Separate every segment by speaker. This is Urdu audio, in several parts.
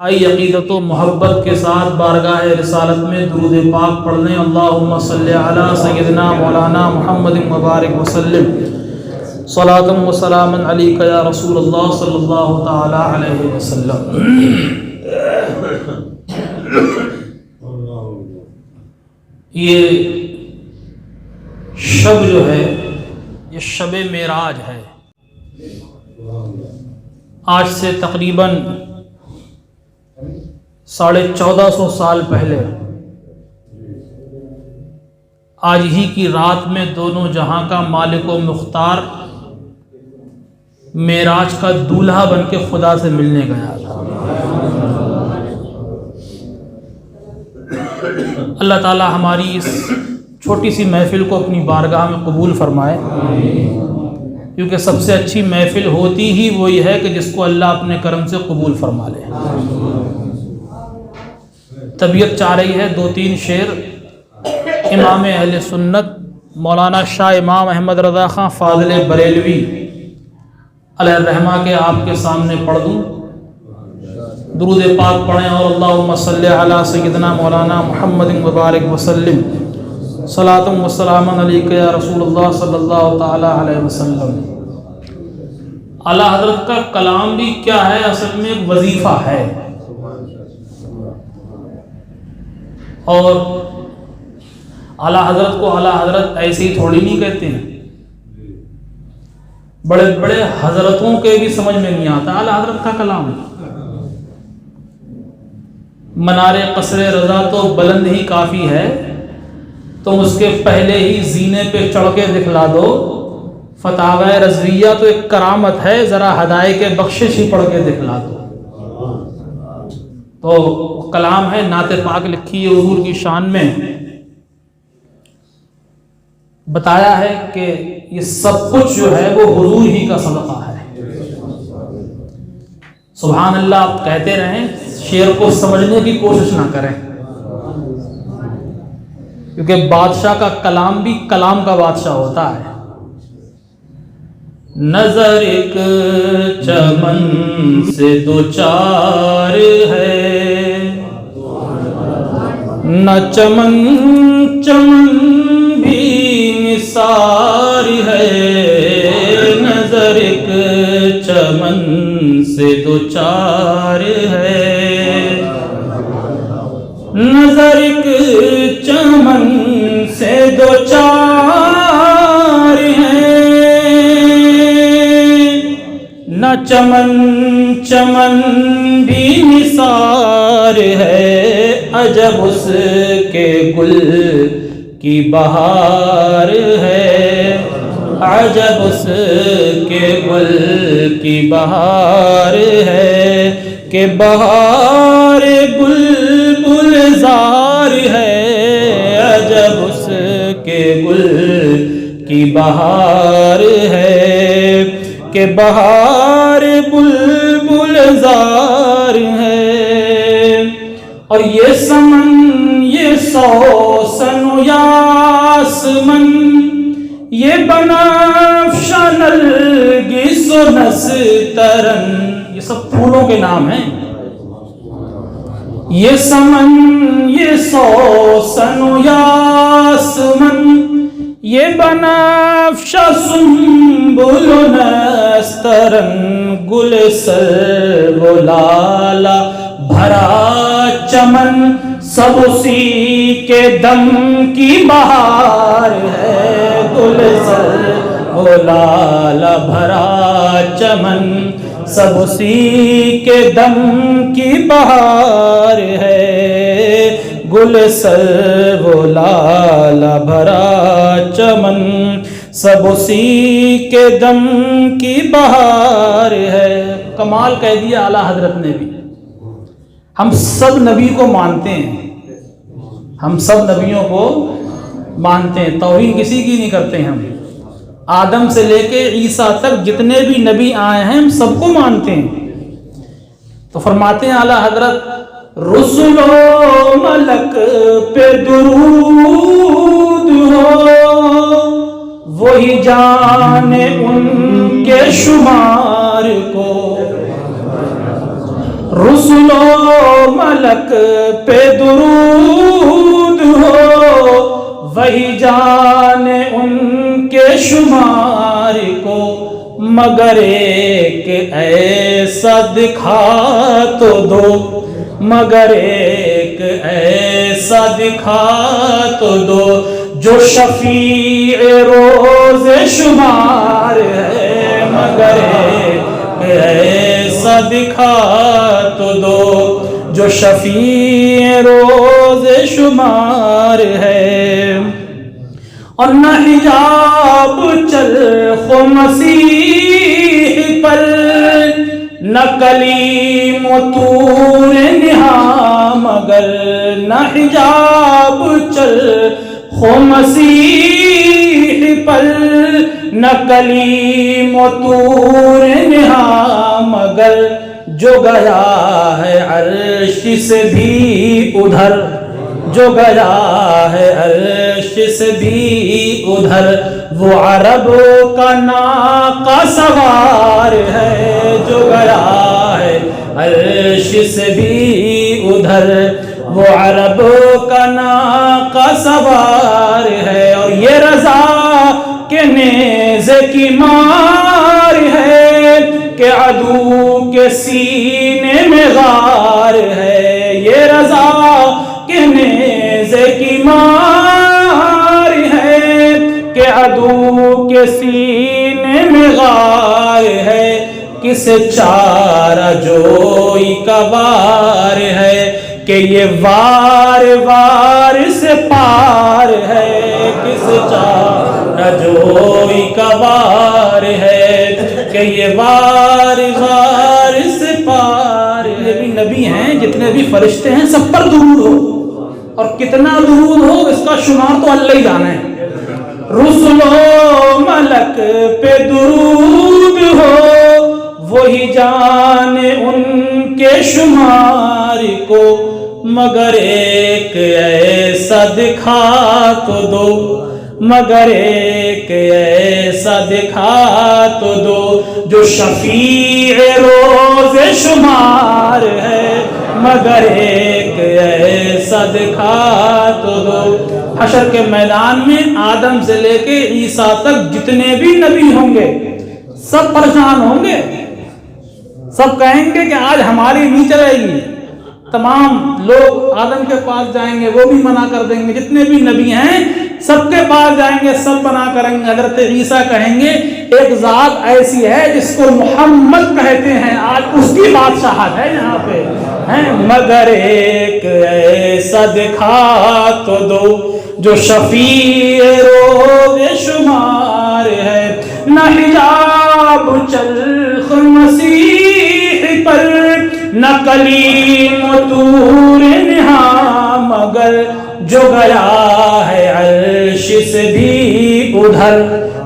Speaker 1: آئی عقیدت و محبت کے ساتھ بارگاہ رسالت میں درود پاک پڑھ لیں۔ اللہم صلی علی سیدنا مولانا محمد مبارک وسلم صلاۃ و سلام علیک یا رسول اللہ صلی اللہ تعالی علیہ وسلم۔ یہ شب جو ہے یہ شب معراج ہے۔ آج سے تقریباً 1450 سال پہلے آج ہی کی رات میں دونوں جہاں کا مالک و مختار معراج کا دولہا بن کے خدا سے ملنے گیا تھا۔ اللہ تعالی ہماری اس چھوٹی سی محفل کو اپنی بارگاہ میں قبول فرمائے، کیونکہ سب سے اچھی محفل ہوتی ہی وہی ہے کہ جس کو اللہ اپنے کرم سے قبول فرما لے۔ طبیعت چاہ رہی ہے 2-3 شعر امام اہل سنت مولانا شاہ امام احمد رضا خان فاضل بریلوی علیہ الرحمہ کے آپ کے سامنے پڑھ دوں۔ درود پاک پڑھیں اور اللہم صلی علی سیدنا مولانا محمد مبارک وسلم صلاۃ و سلام علیک یا رسول اللہ صلی اللہ تعالی علیہ وسلم۔ اعلیٰ حضرت کا کلام بھی کیا ہے، اصل میں ایک وظیفہ ہے، اور اعلیٰ حضرت کو اعلیٰ حضرت ایسے ہی تھوڑی نہیں کہتے ہیں، بڑے بڑے حضرتوں کے بھی سمجھ میں نہیں آتا اعلیٰ حضرت کا کلام۔ منار قصر رضا تو بلند ہی کافی ہے، تم اس کے پہلے ہی زینے پہ چڑھ کے دکھلا دو۔ فتاوی رضویہ تو ایک کرامت ہے، ذرا ہدایت بخشش ہی پڑھ کے دکھلا دو۔ تو کلام ہے، نعت پاک لکھی ہے حضور کی شان میں، بتایا ہے کہ یہ سب کچھ جو ہے وہ حضور ہی کا صدقہ ہے۔ سبحان اللہ آپ کہتے رہیں، شعر کو سمجھنے کی کوشش نہ کریں، کیونکہ بادشاہ کا کلام بھی کلام کا بادشاہ ہوتا ہے۔ نظر ایک چمن سے دو چار ہے، نہ چمن چمن بھی نثار ہے، نظر ایک چمن سے دو چار ہے، نظر ایک چمن سے دو چار ہے، نہ چمن چمن بھی نثار ہے، عجب اس کے گل کی بہار ہے، عجب اس کے گل کی بہار ہے، کہ بہار بلبل زار ہے، عجب اس کے گل کی بہار ہے، کہ بہار بلبل زار ہے۔ اور یہ سمن یہ سوسن و یاسمن، یہ بنفشہ نرگس و نسترن، یہ سب پھولوں کے نام ہیں۔ یہ سمن یہ سوسن و یاسمن، یہ بنفشہ سنبل و نسترن، گل سرو و لالا بھرا چمن، سب اسی کے دم کی بہار ہے، گل سرو و لالا بھرا چمن، سب اسی کے دم کی بہار ہے، گل سرو و لالا بھرا چمن، سب اسی کے دم کی بہار ہے۔ کمال کہہ دیا اعلیٰ حضرت نے بھی۔ ہم سب نبی کو مانتے ہیں، ہم سب نبیوں کو مانتے ہیں، توہین کسی کی نہیں کرتے۔ ہم آدم سے لے کے عیسیٰ تک جتنے بھی نبی آئے ہیں ہم سب کو مانتے ہیں۔ تو فرماتے ہیں اعلیٰ حضرت، رسول و ملک پہ درود ہو، وہی جانے ان کے شمار کو، رسول و ملک پہ درود ہو، وہی جانے ان کے شمار کو، مگر ایک ایسا دکھا تو دو، مگر ایک ایسا دکھا تو دو، جو شفیع روز شمار ہے، مگر ایک ایسا دکھا تو دو، جو شفیع روز شمار ہے۔ اور نہ حجاب چرخ و مسیح پر، نہ کلیم و طور نہا، مگر نہ حجاب چرخ و مسیح پر، نہ کلیم و طور نہا، مگر جو گیا ہے عرش سے بھی ادھر، جو گیا ہے عرش سے بھی ادھر، وہ عرب کا ناقہ سوار ہے، جو گیا ہے عرش سے بھی ادھر، وہ عرب کا ناقہ سوار ہے۔ اور یہ رضا کے نیزے کی مار ہے، کہ عدو کے سینے میں غار ہے، یہ رضا کے نیزے کی مار ہے، کہ عدو کے سینے میں غار ہے، کس چارہ جوئی کا وار ہے، کہ یہ وار وار سے پار ہے، کس چارہ جوئی کا وار ہے، کہ یہ وار وار سے پار ہے۔ یہ بھی نبی ہیں، جتنے بھی فرشتے ہیں سب پر درود ہو، اور کتنا درود ہو اس کا شمار تو اللہ ہی جانے۔ رسول و ملک پہ درود ہو، وہی جانے ان کے شمار کو، مگر ایک ایسا دکھا تو دو، مگر ایک ایسا دکھا تو دو، جو شفیع روز شمار ہے، مگر ایک ایسا دکھا تو دو۔ حشر کے میدان میں آدم سے لے کے عیسیٰ تک جتنے بھی نبی ہوں گے سب پریشان ہوں گے، سب کہیں گے کہ آج ہماری نہیں چلے گی۔ تمام لوگ آدم کے پاس جائیں گے، وہ بھی منع کر دیں گے، جتنے بھی نبی ہیں سب کے پاس جائیں گے، سب منع کریں گے۔ حضرت عیسیٰ کہیں گے ایک ذات ایسی ہے جس کو محمد کہتے ہیں، آج اس کی بادشاہت ہے یہاں پہ ہیں، مگر ایک ایسا دکھا تو دو، جو شفیع روز شمار ہے۔ نہ حجاب چرخ مسیح پر، نہ کلیم و طور نہا، مگر جو گیا ہے عرش سے بھی ادھر،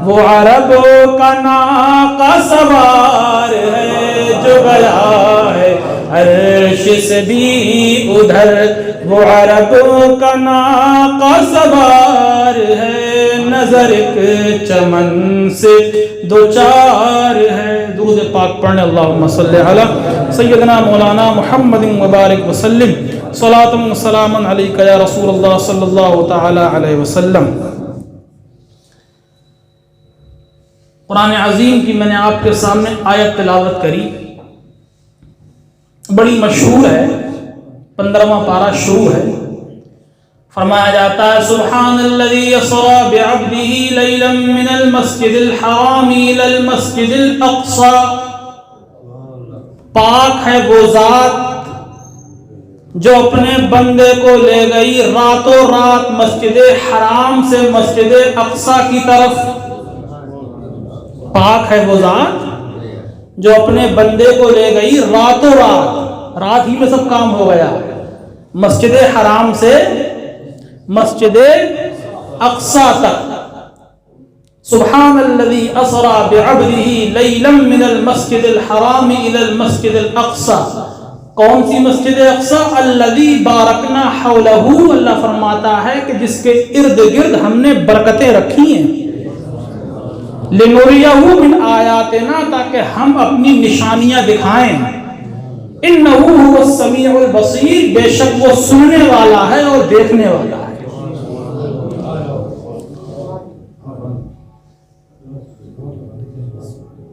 Speaker 1: وہ عرب کا ناقہ سوار ہے، جو گیا ہے عرش سے بھی ادھر، وہ عرب کا ناقہ سوار ہے۔ نظر ایک چمن سے دو چار ہے۔ درود پاک پڑھنے اللہم صلی علی سیدنا مولانا محمد مبارک وسلم، صلاۃ و سلام علیک یا رسول اللہ صلی اللہ تعالی علیہ وسلم۔ قرآن عظیم کی میں نے آپ کے سامنے آیت تلاوت کری، بڑی مشہور ہے، 15واں پارہ شروع ہے۔ فرمایا جاتا ہے سبحان الذی اسری بعبدہ لیلا من المسجد الحرام الی المسجد الاقصی، پاک ہے وہ ذات جو اپنے بندے کو لے گئی راتوں رات مسجد حرام سے مسجد اقصی کی طرف۔ پاک ہے وہ ذات جو اپنے بندے کو لے گئی راتوں رات، رات ہی میں سب کام ہو گیا، مسجد حرام سے مسجد اقصی تک۔ سبحان الذی اسری بعبدہ لیلا من المسجد الحرام الی المسجد الاقصی۔ کون سی مسجد اقصی؟ الذی بارکنا حولہ، اللہ فرماتا ہے کہ جس کے ارد گرد ہم نے برکتیں رکھی ہیں، لنریہ من آیاتنا، تاکہ ہم اپنی نشانیاں دکھائیں۔ انہ هو السمیع البصیر، بے شک وہ سننے والا ہے اور دیکھنے والا ہے۔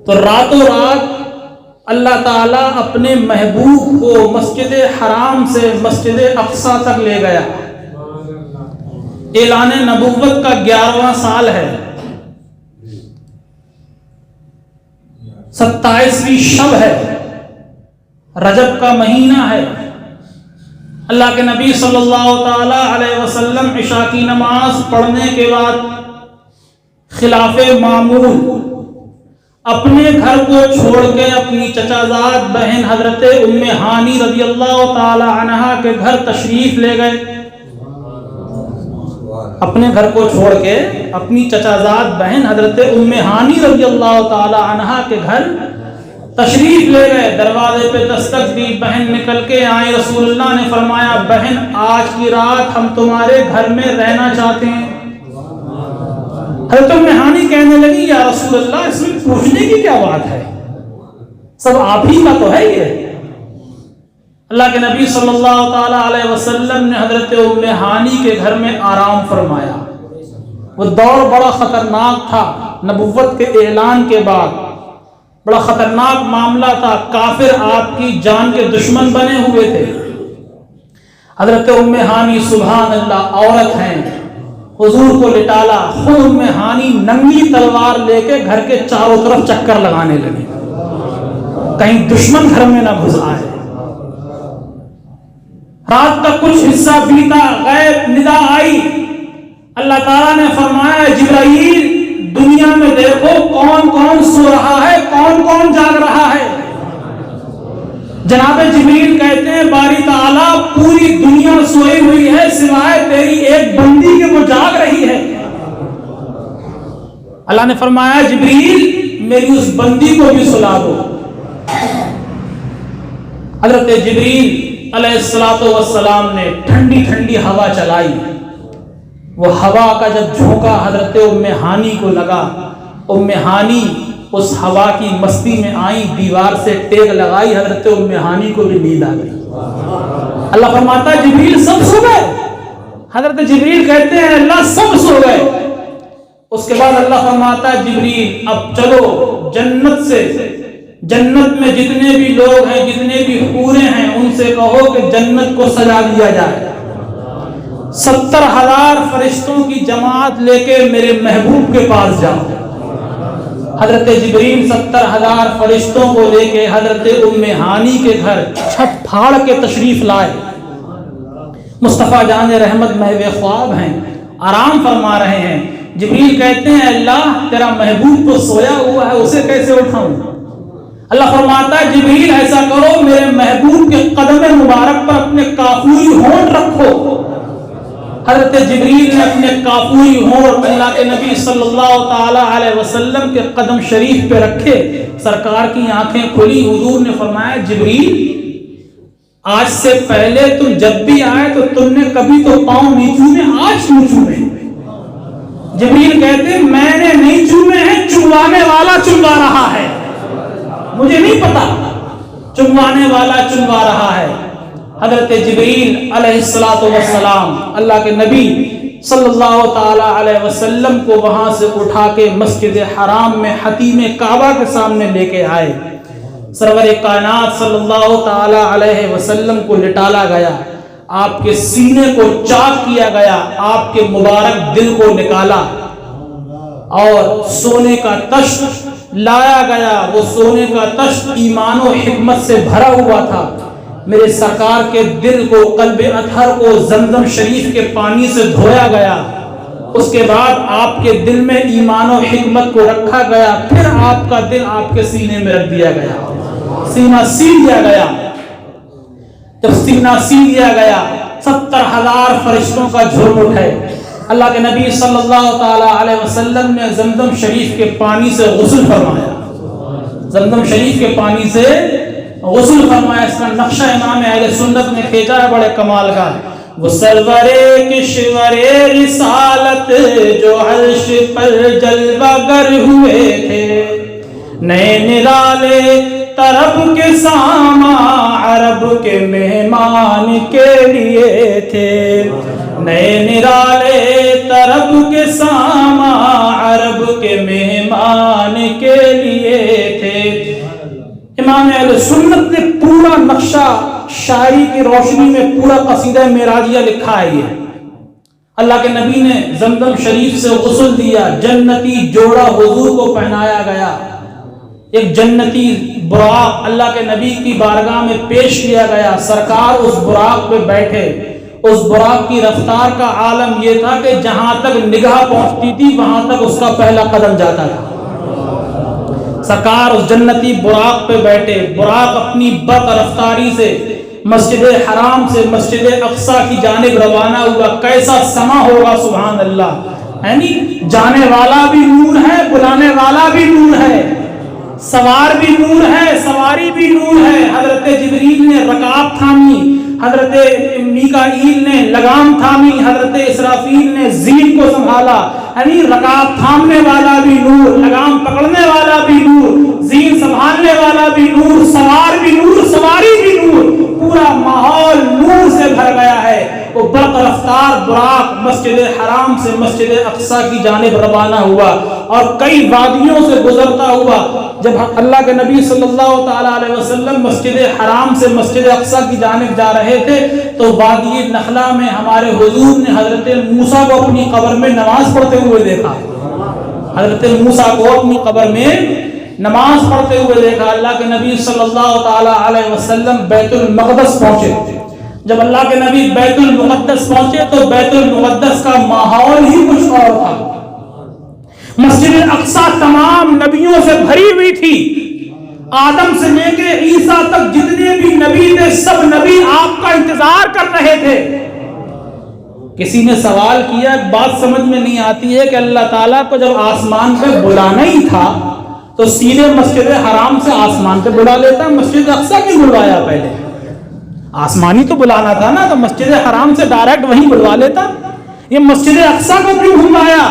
Speaker 1: تو راتوں رات اللہ تعالیٰ اپنے محبوب کو مسجد حرام سے مسجد اقصیٰ تک لے گیا۔ اعلان نبوت کا 11واں سال ہے، 27ویں شب ہے، رجب کا مہینہ ہے۔ اللہ کے نبی صلی اللہ تعالی علیہ وسلم عشاء کی نماز پڑھنے کے بعد خلاف معمول اپنے گھر کو چھوڑ کے اپنی چچا زاد بہن حضرت ام ہانی رضی اللہ تعالی عنہا کے گھر تشریف لے گئے۔ اپنے گھر کو چھوڑ کے اپنی چچا زاد بہن حضرت ام ہانی رضی اللہ تعالی عنہا کے گھر تشریف لے گئے۔ دروازے پہ دستک دی، بہن نکل کے آئی۔ رسول اللہ نے فرمایا بہن آج کی رات ہم تمہارے گھر میں رہنا چاہتے ہیں۔ حضرت ام ہانی کہنے لگی یا رسول اللہ اس میں پوچھنے کی کیا بات ہے، سب آپ ہی کا تو ہے یہ۔ اللہ کے نبی صلی اللہ تعالی علیہ وسلم نے حضرت ام ہانی کے گھر میں آرام فرمایا۔ وہ دور بڑا خطرناک تھا، نبوت کے اعلان کے بعد بڑا خطرناک معاملہ تھا، کافر آپ کی جان کے دشمن بنے ہوئے تھے۔ حضرت ام ہانی سبحان اللہ عورت ہیں، حضور کو لٹالا، خود ام ہانی ننگی تلوار لے کے گھر کے چاروں طرف چکر لگانے لگی، کہیں دشمن گھر میں نہ گھس آئے۔ رات کا کچھ حصہ بیتا، غیب ندا آئی، اللہ تعالیٰ نے فرمایا جبرائیل دنیا میں دیکھو کون کون سو رہا ہے، کون کون جاگ رہا ہے۔ جناب جبریل کہتے ہیں باری تعالیٰ پوری دنیا سوئی ہوئی ہے سوائے تیری ایک بندی کے وہ جاگ رہی ہے۔ اللہ نے فرمایا جبریل میری اس بندی کو بھی سلا دو۔ حضرت جبریل علیہ السلام نے ٹھنڈی ٹھنڈی ہوا چلائی۔ وہ ہوا کا جب جھونکا حضرت ام ہانی کو لگا، ام ہانی اس ہوا کی مستی میں آئی، دیوار سے ٹیک لگائی، حضرت ام ہانی کو بھی نیند آ گئی۔ اللہ فرماتا ہے جبریل سب سو گئے؟ حضرت جبریل کہتے ہیں اللہ سب سو گئے۔ اس کے بعد اللہ فرماتا ہے جبریل اب چلو جنت میں جتنے بھی لوگ ہیں، جتنے بھی حوریں ہیں، ان سے کہو کہ جنت کو سجا دیا جائے۔ 70,000 فرشتوں کی جماعت لے کے میرے محبوب کے پاس جاؤ۔ حضرت جبریل 70,000 فرشتوں کو لے کے حضرت ام ہانی کے گھر چھت پھاڑ کے تشریف لائے۔ مصطفیٰ جان رحمت محو خواب ہیں، آرام فرما رہے ہیں۔ جبریل کہتے ہیں اللہ تیرا محبوب تو سویا ہوا ہے، اسے کیسے اٹھاؤں؟ اللہ فرماتا ہے جبریل ایسا کرو میرے محبوب کے قدم مبارک پر اپنے کافوری ہونٹ رکھو۔ حضرت جبریل نے اپنے کافوری ہونٹ اللہ کے نبی صلی اللہ تعالی علیہ وسلم کے قدم شریف پہ رکھے، سرکار کی آنکھیں کھلی۔ حضور نے فرمایا جبریل آج سے پہلے تم جب بھی آئے تو تم نے کبھی تو پاؤں نہیں چومے، آج کیوں چومے؟ جبریل کہتے ہیں میں نے نہیں چومے ہیں، چموانے والا چموا رہا ہے، مجھے نہیں پتا، چموانے والا چموا رہا ہے۔ حضرت جبریل علیہ السلام اللہ کے نبی صلی اللہ تعالی علیہ وسلم کو وہاں سے اٹھا کے مسجد حرام میں حتیم کعبہ کے سامنے لے کے آئے۔ سرور کائنات صلی اللہ تعالی علیہ وسلم کو لٹالا گیا، آپ کے سینے کو چاک کیا گیا، آپ کے مبارک دل کو نکالا اور سونے کا تشت لایا گیا۔ وہ سونے کا تشت ایمان و حکمت سے بھرا ہوا تھا۔ میرے سرکار کے دل کو، قلب اطہر کو زمزم شریف کے پانی سے دھویا گیا۔ اس کے بعد آپ کے دل میں ایمان و حکمت کو رکھا گیا، پھر آپ کا دل آپ کے سینے میں رکھ دیا گیا، سینہ سی دیا گیا۔ جب سینہ سی دیا گیا 70,000 فرشتوں کا جھوم اٹھے۔ اللہ کے نبی صلی اللہ تعالی علیہ وسلم نے زمزم شریف کے پانی سے غسل فرمایا، زمزم شریف کے پانی سے غسل فرمایا۔ اس کا نقشہ امام اہل سنت نے کھینچا ہے بڑے کمال کا۔ وہ سرور کشور رسالت جو عرش پر جلوہ گر ہوئے تھے، نئے نرالے طرب کے ساما عرب کے مہمان کے لیے تھے، نئے نرالے طرب کے ساما عرب کے مہمان کے لیے تھے۔ امام اہل سنت نے پورا نقشہ شاعری کی روشنی میں پورا قصیدہ معراجیہ لکھا ہے۔ یہ اللہ کے نبی نے زمزم شریف سے غسل دیا، جنتی جوڑا حضور کو پہنایا گیا، ایک جنتی براق اللہ کے نبی کی بارگاہ میں پیش کیا گیا، سرکار اس براق پہ بیٹھے، اس براق کی رفتار کا عالم یہ تھا کہ جہاں تک نگاہ پہنچتی تھی وہاں تک اس کا پہلا قدم جاتا تھا۔ سرکار اس جنتی براق پہ بیٹھے، براق اپنی برق رفتاری سے مسجد حرام سے مسجد اقصی کی جانب روانہ ہوا۔ کیسا سما ہوگا سبحان اللہ، یعنی جانے والا بھی نور ہے، بلانے والا بھی نور ہے، سوار بھی نور ہے، سواری بھی نور ہے۔ حضرت جبریل نے رکاب تھامی، حضرت میکائیل نے لگام تھامی، حضرت اسرافیل نے زین کو سنبھالا، یعنی رکاب تھامنے والا بھی نور، لگام پکڑنے والا بھی نور، زین سنبھالنے والا بھی نور، سوار بھی نور، سواری بھی نور، پورا ماحول نور سے بھر گیا ہے۔ وہ برق رفتار براق مسجد حرام سے مسجد اقصی کی جانب روانہ ہوا اور کئی وادیوں سے گزرتا ہوا۔ جب اللہ کے نبی صلی اللہ تعالیٰ علیہ وسلم مسجد حرام سے مسجد اقصی کی جانب جا رہے تھے تو وادی نخلا میں ہمارے حضور نے حضرت موسیٰ کو اپنی قبر میں نماز پڑھتے ہوئے دیکھا، حضرت موسیٰ کو اپنی قبر میں نماز پڑھتے ہوئے دیکھا۔ اللہ کے نبی صلی اللہ تعالیٰ علیہ وسلم بیت المقدس پہنچے۔ جب اللہ کے نبی بیت المقدس پہنچے تو بیت المقدس کا ماحول ہی کچھ اور تھا۔ مسجد اقصی تمام نبیوں سے بھری ہوئی تھی، آدم سے لے کے عیسیٰ تک جتنے بھی نبی تھے سب نبی آپ کا انتظار کر رہے تھے۔ کسی نے سوال کیا، بات سمجھ میں نہیں آتی ہے کہ اللہ تعالیٰ کو جب آسمان پہ بلانا ہی تھا تو سیدھے مسجد حرام سے آسمان پہ بلا لیتا، مسجد اقصی کیوں بلوایا؟ پہلے آسمانی تو بلانا تھا نا، تو مسجد حرام سے ڈائریکٹ وہیں بلوا لیتا، یہ مسجد اقصی کو کیوں بلوایا؟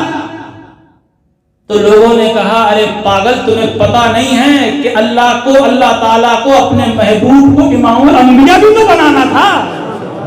Speaker 1: تو لوگوں نے کہا ارے پاگل، تمہیں پتا نہیں ہے کہ اللہ تعالیٰ کو اپنے محبوب کو امام الانبیاء بھی تو بنانا تھا،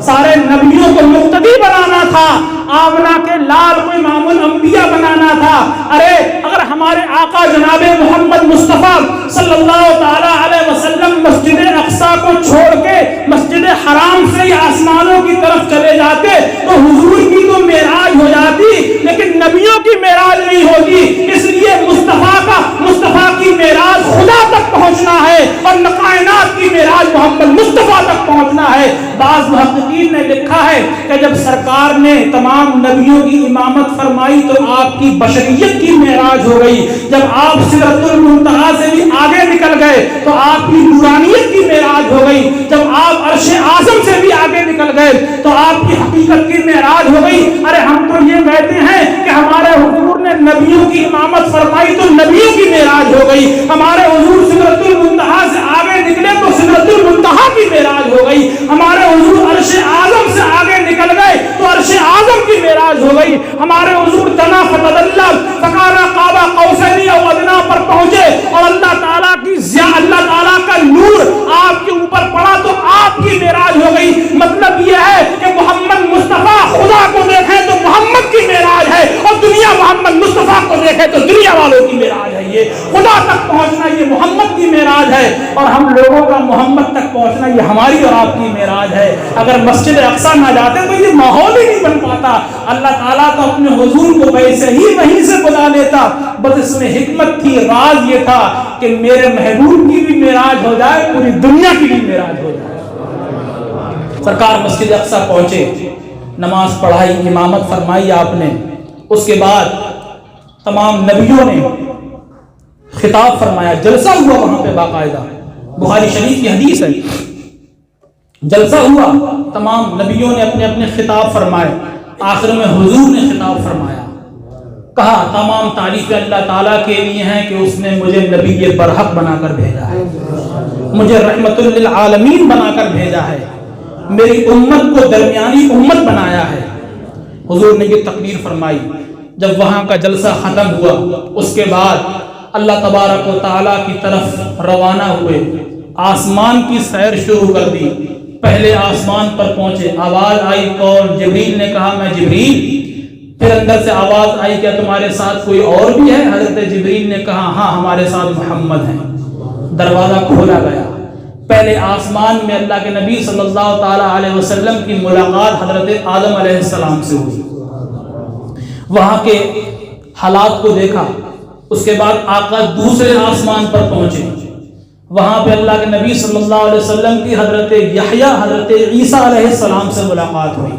Speaker 1: سارے نبیوں کو مقتدی بنانا تھا، آمنہ کے لال کو امام الانبیاء بنانا تھا۔ ارے اگر ہمارے آقا جناب محمد مصطفیٰ صلی اللہ تعالیٰ علیہ وسلم مسجد اقصی کو چھوڑ کے مسجد حرام سے آسمانوں کی طرف چلے جاتے تو حضور کی تو معراج ہو جاتی، لیکن نبیوں کی معراج نہیں ہوتی۔ اس لیے مصطفیٰ کی معراج خدا تک پہنچنا ہے اور کائنات کی معراج محمد مصطفیٰ تک پہنچنا ہے۔ بعض محققین نے لکھا ہے کہ جب سرکار نے تمام نبیوں کی امامت فرمائی تو آپ کی بشریت کی معراج ہو گئی۔ جب آپ سدرۃ المنتہا سے بھی آگے نکل گئے تو آپ کی نورانیت کی معراج ہو گئی۔ جب آپ عرش اعظم سے بھی آگے نکل گئے تو آپ کی حقیقت کی معراج ہو گئی۔ ارے ہم تو یہ کہتے ہیں کہ ہمارے حضور نے نبیوں کی امامت فرمائی تو نبیوں کی معراج ہو گئی، ہمارے حضور سدرۃ المنتہا سے آگے نکلے تو سدرۃ المنتہا کی معراج ہو گئی، ہمارے حضور عرش اعظم سے آگے نکل گئے تو عرش اعظم کی معراج ہو گئی، ہمارے حضور دنا فتدلی فکان قاب قوسین او ادنی پر پہنچے اور اللہ تعالیٰ کی اللہ تعالیٰ کا نور آپ کے اوپر پڑا تو آپ کی معراج ہو گئی۔ مطلب یہ ہے کہ محمد مصطفیٰ خدا کو دیکھیں تو محمد کی معراج ہے اور دنیا محمد مصطفیٰ کو دیکھے تو دنیا والوں کی معراج ہے۔ یہ خدا تک پہنچنا یہ محمد کی معراج ہے اور ہم لوگوں کا محمد تک پہنچنا یہ ہماری اور آپ کی معراج ہے۔ اگر مسجد اقصی نہ جاتے تو یہ ماحول ہی نہیں بن پاتا۔ اللہ تعالیٰ تو اپنے حضور کو ویسے ہی وہیں سے بلا لیتا، بس اس میں حکمت تھی، راز یہ تھا کہ میرے محبوب کی بھی معراج ہو جائے، پوری دنیا کی بھی معراج ہو جائے۔ سرکار مسجد اقصی پہنچے، نماز پڑھائی، امامت فرمائی آپ نے، اس کے بعد تمام نبیوں نے خطاب فرمایا، جلسہ ہوا وہاں پہ باقاعدہ، بخاری شریف کی حدیث ہے، جلسہ ہوا، تمام نبیوں نے اپنے اپنے خطاب فرمائے، آخر میں حضور نے خطاب فرمایا، کہا تمام تعریفیں اللہ تعالیٰ کے لیے ہیں کہ اس نے مجھے نبی برحق بنا کر بھیجا ہے، مجھے رحمت للعالمین بنا کر بھیجا ہے، میری امت کو درمیانی امت بنایا ہے۔ حضور نے یہ تقریر فرمائی۔ جب وہاں کا جلسہ ختم ہوا اس کے بعد اللہ تبارک و تعالیٰ کی طرف روانہ ہوئے، آسمان کی سیر شروع کر دی۔ پہلے آسمان پر پہنچے، آواز آئی کون؟ جبریل نے کہا میں جبریل۔ پھر اندر سے آواز آئی کیا تمہارے ساتھ کوئی اور بھی ہے؟ حضرت جبریل نے کہا ہاں ہمارے ساتھ محمد ہیں۔ دروازہ کھولا گیا، پہلے آسمان میں اللہ کے نبی صلی اللہ تعالیٰ علیہ وسلم کی ملاقات حضرت آدم علیہ السلام سے ہوئی، وہاں کے حالات کو دیکھا۔ اس کے بعد آقا دوسرے آسمان پر پہنچے، وہاں پہ اللہ کے نبی صلی اللہ علیہ وسلم کی حضرت یحییٰ حضرت عیسیٰ علیہ السلام سے ملاقات ہوئی۔